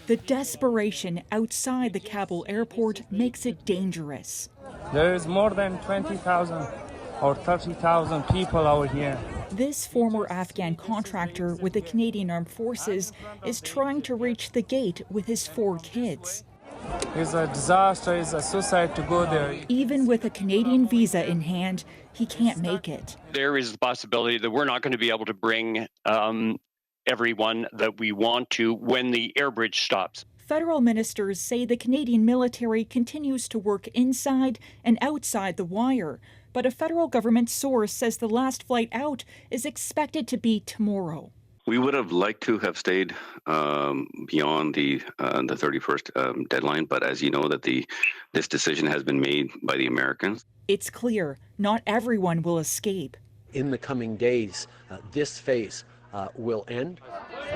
The desperation outside the Kabul airport makes it dangerous. There is more than 20,000 or 30,000 people over here. This former Afghan contractor with the Canadian Armed Forces is trying to reach the gate with his 4 kids. It's a disaster, it's a suicide to go there. Even with a Canadian visa in hand, he can't make it. There is the possibility that we're not going to be able to bring everyone that we want to when the air bridge stops. Federal ministers say the Canadian military continues to work inside and outside the wire, but a federal government source says the last flight out is expected to be tomorrow. We would have liked to have stayed beyond the 31st deadline, but as you know, this decision has been made by the Americans. It's clear not everyone will escape. In the coming days, this phase will end.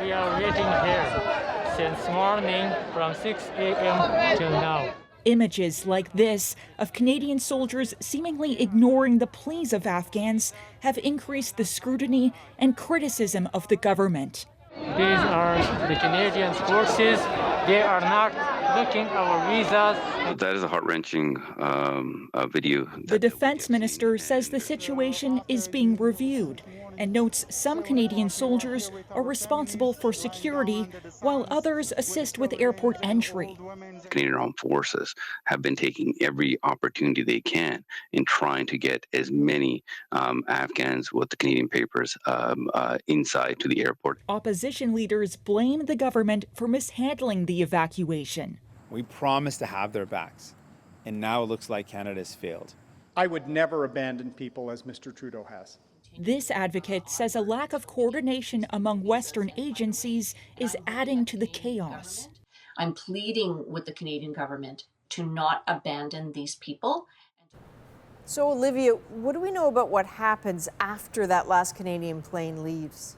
We are waiting here since morning from 6 a.m. till now. Images like this of Canadian soldiers seemingly ignoring the pleas of Afghans have increased the scrutiny and criticism of the government. These are the Canadian forces. They are not looking our visas. That is a heart-wrenching video. The defense minister says the situation is being reviewed and notes some Canadian soldiers are responsible for security while others assist with airport entry. Canadian Armed Forces have been taking every opportunity they can in trying to get as many Afghans with the Canadian papers inside to the airport. Opposition leaders blame the government for mishandling the evacuation. We promised to have their backs, and now it looks like Canada's failed. I would never abandon people as Mr. Trudeau has. This advocate says a lack of coordination among Western agencies is adding to the chaos. I'm pleading with the Canadian government to not abandon these people. So, Olivia, what do we know about what happens after that last Canadian plane leaves?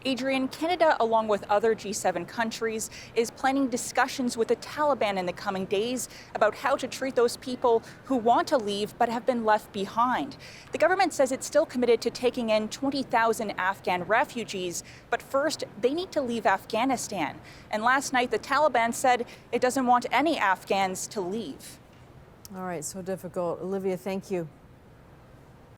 Adrienne, Canada, along with other G7 countries, is planning discussions with the Taliban in the coming days about how to treat those people who want to leave but have been left behind. The government says it's still committed to taking in 20,000 Afghan refugees, but first they need to leave Afghanistan. And last night the Taliban said it doesn't want any Afghans to leave. All right, so difficult. Olivia, thank you.